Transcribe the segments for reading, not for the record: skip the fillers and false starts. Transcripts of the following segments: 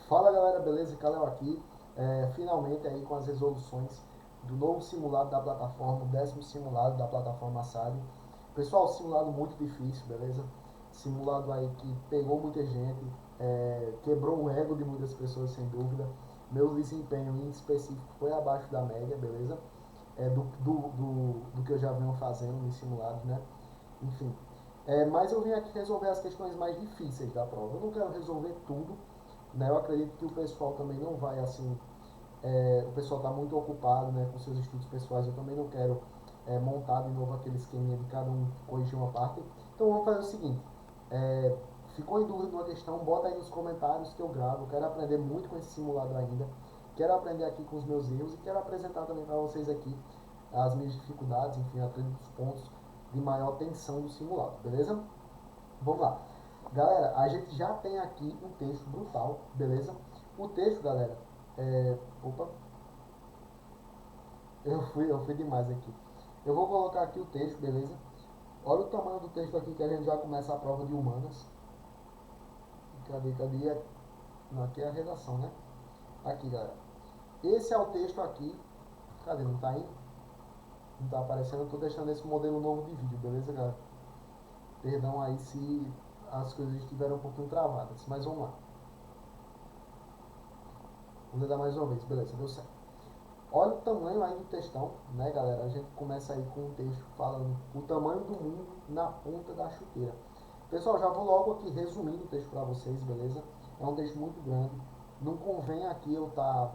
Fala galera, beleza? Calel aqui. Finalmente aí com as resoluções do novo simulado da plataforma, o 10º simulado da plataforma SAD. Pessoal, simulado muito difícil, beleza? Simulado aí que pegou muita gente, quebrou o ego de muitas pessoas sem dúvida. Meu desempenho em específico foi abaixo da média, beleza? Do que eu já venho fazendo nos simulados, né? Enfim. Mas eu vim aqui resolver as questões mais difíceis da prova. Eu não quero resolver tudo, né? Eu acredito que o pessoal também não vai assim. O pessoal está muito ocupado, né, com seus estudos pessoais. Eu também não quero montar de novo aquele esqueminha de cada um corrigir uma parte. Então vamos fazer o seguinte: é, ficou em dúvida de uma questão, bota aí nos comentários que eu gravo. Eu quero aprender muito com esse simulado ainda. Quero aprender aqui com os meus erros e quero apresentar também para vocês aqui as minhas dificuldades, enfim, acredito os pontos de maior tensão do simulado, beleza? Vamos lá. Galera, a gente já tem aqui um texto brutal, beleza? O texto, galera, opa, eu fui demais aqui. Eu vou colocar aqui o texto, beleza? Olha o tamanho do texto aqui que a gente já começa a prova de humanas. Cadê? Não, aqui é a redação, né? Aqui, galera. Esse é o texto aqui. Cadê? Não tá aí? Não tá aparecendo. Eu tô deixando esse modelo novo de vídeo, beleza, galera? Perdão aí se as coisas estiveram um pouquinho travadas, mas vamos lá. Vou tentar mais uma vez, beleza, deu certo. Olha o tamanho aí do textão, né, galera? A gente começa aí com um texto falando o tamanho do mundo na ponta da chuteira. Pessoal, já vou logo aqui resumindo o texto para vocês, beleza? É um texto muito grande. Não convém aqui eu estar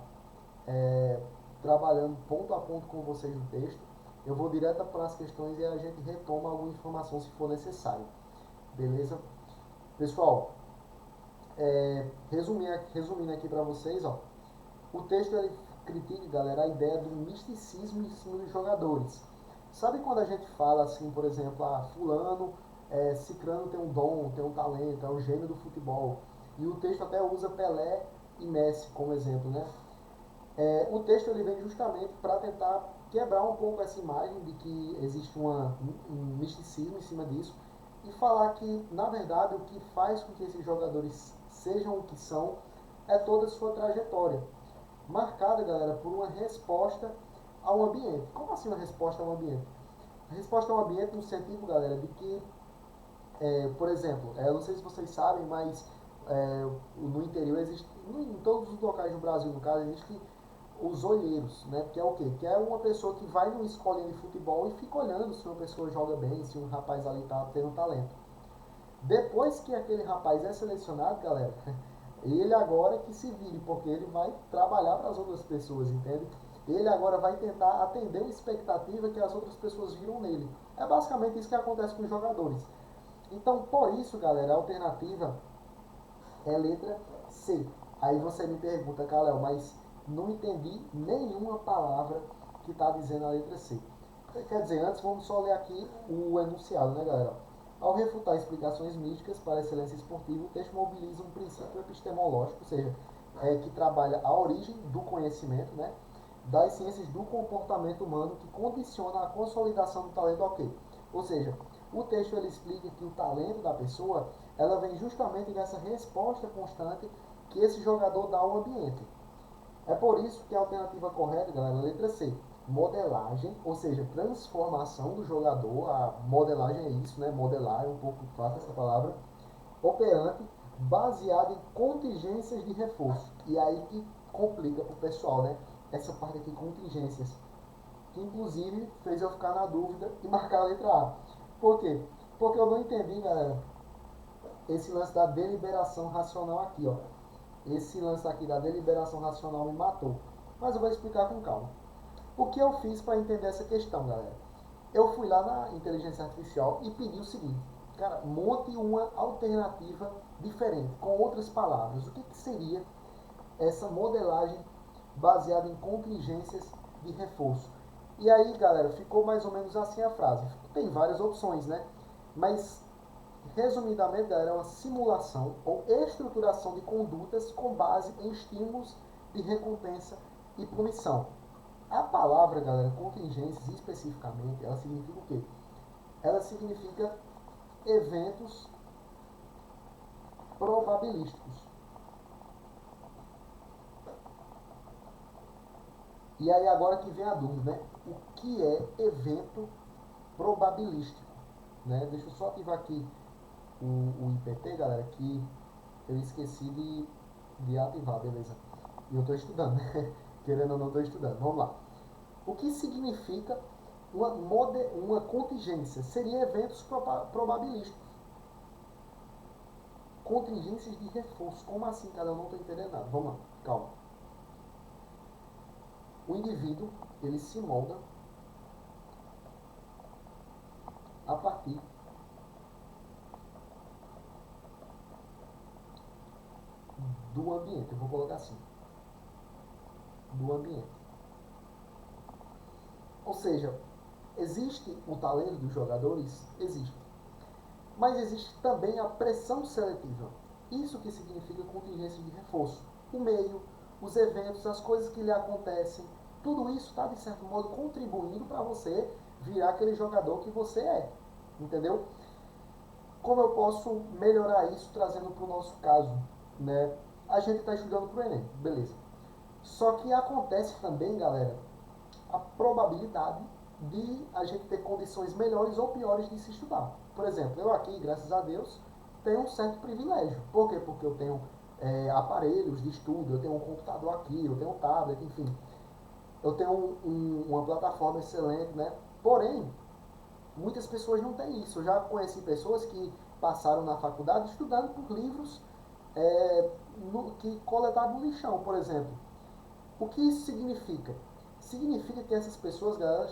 é, trabalhando ponto a ponto com vocês no texto. Eu vou direto para as questões e a gente retoma alguma informação se for necessário. Beleza? Pessoal, resumindo aqui para vocês, ó, o texto ele critica, galera, a ideia do misticismo em cima dos jogadores. Sabe quando a gente fala assim, por exemplo, fulano, cicrano tem um dom, tem um talento, é um gênio do futebol. E o texto até usa Pelé e Messi como exemplo, né? O texto ele vem justamente para tentar quebrar um pouco essa imagem de que existe um misticismo em cima disso e falar que, na verdade, o que faz com que esses jogadores sejam o que são é toda a sua trajetória marcada, galera, por uma resposta ao ambiente. Como assim uma resposta ao ambiente? A resposta ao ambiente no sentido, galera, de que, por exemplo, eu não sei se vocês sabem, mas no interior existe, em todos os locais do Brasil, no caso, existe os olheiros, né? Que é o quê? Que é uma pessoa que vai numa escolinha de futebol e fica olhando se uma pessoa joga bem, se um rapaz ali tá tendo talento. Depois que aquele rapaz é selecionado, galera, ele agora que se vire, porque ele vai trabalhar para as outras pessoas, entende? Ele agora vai tentar atender uma expectativa que as outras pessoas viram nele. É basicamente isso que acontece com os jogadores. Então, por isso, galera, a alternativa é letra C. Aí você me pergunta, Kalel, mas não entendi nenhuma palavra que está dizendo a letra C. Quer dizer, antes vamos só ler aqui o enunciado, né, galera? Ao refutar explicações místicas para a excelência esportiva, o texto mobiliza um princípio epistemológico, ou seja, que trabalha a origem do conhecimento, né, das ciências do comportamento humano que condiciona a consolidação do talento ok. Ou seja, o texto ele explica que o talento da pessoa ela vem justamente dessa resposta constante que esse jogador dá ao ambiente. É por isso que a alternativa correta, galera, é a letra C. Modelagem, ou seja, transformação do jogador. A modelagem é isso, né? Modelar é um pouco fácil essa palavra. Operante, baseado em contingências de reforço. E aí que complica pro pessoal, né? Essa parte aqui, contingências. Que inclusive fez eu ficar na dúvida e marcar a letra A. Por quê? Porque eu não entendi, galera, esse lance da deliberação racional aqui, ó. Esse lance aqui da deliberação racional me matou. Mas eu vou explicar com calma. O que eu fiz para entender essa questão, galera? Eu fui lá na inteligência artificial e pedi o seguinte: cara, monte uma alternativa diferente, com outras palavras. O que seria essa modelagem baseada em contingências de reforço? E aí, galera, ficou mais ou menos assim a frase. Tem várias opções, né? Mas resumidamente, galera, é uma simulação ou estruturação de condutas com base em estímulos de recompensa e punição. A palavra, galera, contingências especificamente, ela significa o quê? Ela significa eventos probabilísticos. E aí agora que vem a dúvida, né? O que é evento probabilístico? Né? Deixa eu só ativar aqui o IPT, galera, que eu esqueci de ativar, beleza? E eu estou estudando, né? Querendo ou não, estou estudando. Vamos lá. O que significa uma contingência? Seria eventos probabilísticos. Contingências de reforço. Como assim, cara? Eu não estou entendendo nada. Vamos lá, calma. O indivíduo, ele se molda a partir do ambiente. Eu vou colocar assim. Do ambiente. Ou seja, existe o talento dos jogadores? Existe. Mas existe também a pressão seletiva. Isso que significa contingência de reforço. O meio, os eventos, as coisas que lhe acontecem, tudo isso está, de certo modo, contribuindo para você virar aquele jogador que você é. Entendeu? Como eu posso melhorar isso trazendo para o nosso caso? Né? A gente está estudando para o Enem, beleza. Só que acontece também, galera, a probabilidade de a gente ter condições melhores ou piores de se estudar. Por exemplo, eu aqui, graças a Deus, tenho um certo privilégio. Por quê? Porque eu tenho aparelhos de estudo, eu tenho um computador aqui, eu tenho um tablet, enfim. Eu tenho uma plataforma excelente, né? Porém, muitas pessoas não têm isso. Eu já conheci pessoas que passaram na faculdade estudando por livros que coletaram no lixão, por exemplo. O que isso significa? Significa que essas pessoas, galera,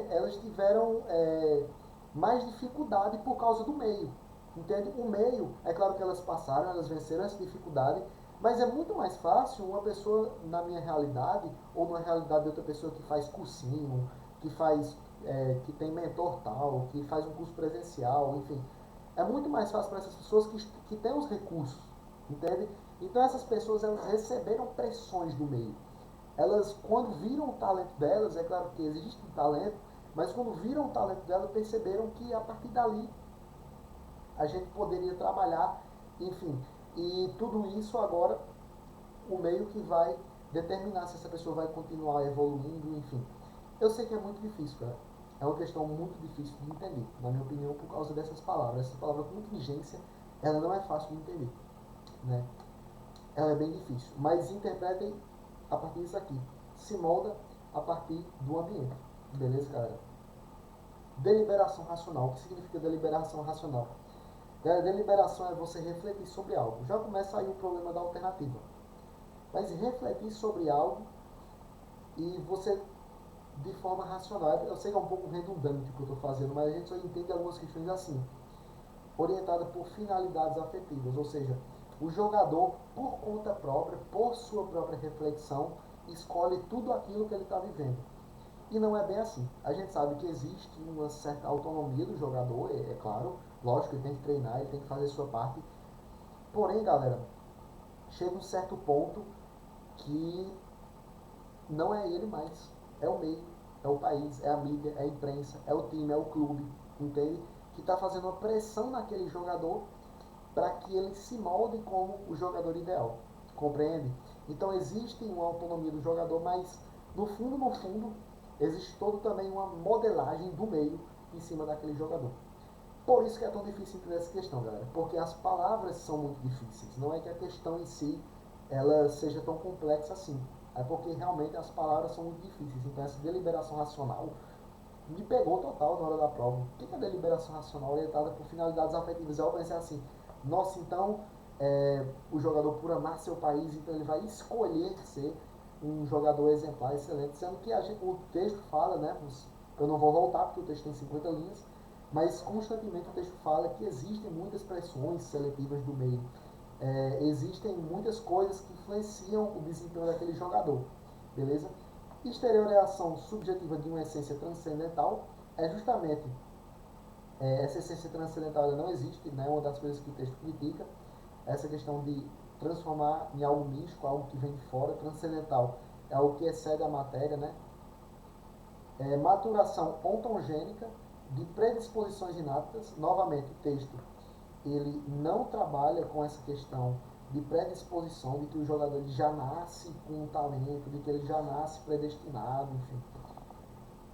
elas tiveram mais dificuldade por causa do meio. Entende? O meio, é claro que elas passaram, elas venceram essa dificuldade, mas é muito mais fácil uma pessoa na minha realidade, ou na realidade de outra pessoa que faz cursinho, que tem mentor tal, que faz um curso presencial, enfim. É muito mais fácil para essas pessoas que têm os recursos, entende? Então essas pessoas elas receberam pressões do meio. Elas, quando viram o talento delas, é claro que existe um talento, mas quando viram o talento delas, perceberam que a partir dali a gente poderia trabalhar, enfim. E tudo isso agora, o meio que vai determinar se essa pessoa vai continuar evoluindo, enfim. Eu sei que é muito difícil, cara. É uma questão muito difícil de entender, na minha opinião, por causa dessas palavras. Essa palavra contingência, ela não é fácil de entender, né? Ela é bem difícil. Mas interpretem a partir disso aqui. Se molda a partir do ambiente. Beleza, galera? Deliberação racional. O que significa deliberação racional? Deliberação é você refletir sobre algo. Já começa aí o problema da alternativa. Mas refletir sobre algo e você de forma racional. Eu sei que é um pouco redundante o que eu estou fazendo, mas a gente só entende algumas questões assim. Orientada por finalidades afetivas, ou seja, o jogador, por conta própria, por sua própria reflexão, escolhe tudo aquilo que ele está vivendo. E não é bem assim. A gente sabe que existe uma certa autonomia do jogador, é claro, lógico, ele tem que treinar, ele tem que fazer a sua parte. Porém, galera, chega um certo ponto que não é ele mais, é o meio, é o país, é a mídia, é a imprensa, é o time, é o clube, entende? Que está fazendo uma pressão naquele jogador para que ele se molde como o jogador ideal, compreende? Então existe uma autonomia do jogador, mas no fundo, existe todo também uma modelagem do meio em cima daquele jogador. Por isso que é tão difícil entender essa questão, galera, porque as palavras são muito difíceis. Não é que a questão em si ela seja tão complexa assim. É porque realmente as palavras são muito difíceis. Então essa deliberação racional me pegou total na hora da prova. O que é deliberação racional orientada por finalidades afetivas? Eu pensei assim, nossa, então o jogador por amar seu país, então ele vai escolher ser um jogador exemplar, excelente, sendo que o texto fala, né? Eu não vou voltar porque o texto tem 50 linhas, mas constantemente o texto fala que existem muitas pressões seletivas do meio. Existem muitas coisas que influenciam o desempenho daquele jogador, beleza? Exterior é a ação subjetiva de uma essência transcendental, é justamente essa essência transcendental ela não existe, né? Uma das coisas que o texto critica, essa questão de transformar em algo místico, algo que vem de fora, transcendental é algo que excede a matéria, né? Maturação ontogênica de predisposições inatas, novamente o texto ele não trabalha com essa questão de predisposição, de que o jogador já nasce com um talento, de que ele já nasce predestinado, enfim.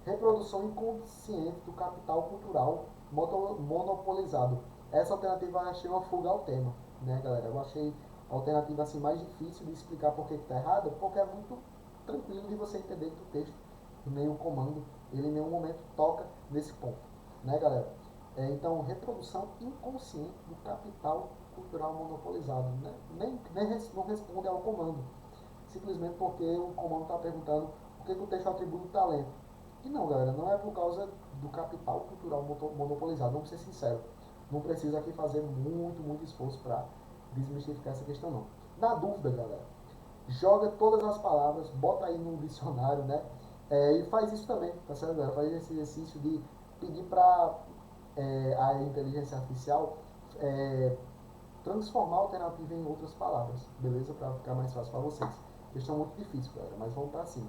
Reprodução inconsciente do capital cultural monopolizado. Essa alternativa eu achei uma fuga ao tema, né, galera? Eu achei a alternativa assim mais difícil de explicar por que está errada, porque é muito tranquilo de você entender que o texto, nem o comando, ele em nenhum momento toca nesse ponto, né, galera? Então, reprodução inconsciente do capital cultural monopolizado, né? Não responde ao comando, simplesmente porque o comando está perguntando por que o texto atribui o talento. E não, galera, não é por causa do capital cultural monopolizado, vamos ser sinceros. Não precisa aqui fazer muito esforço para desmistificar essa questão, não. Na dúvida, galera, joga todas as palavras, bota aí no dicionário, né? E faz isso também, tá certo, galera? Faz esse exercício de pedir para a inteligência artificial é, transformar a alternativa em outras palavras, beleza? Para ficar mais fácil para vocês. Questão muito difícil, galera, mas vamos para cima.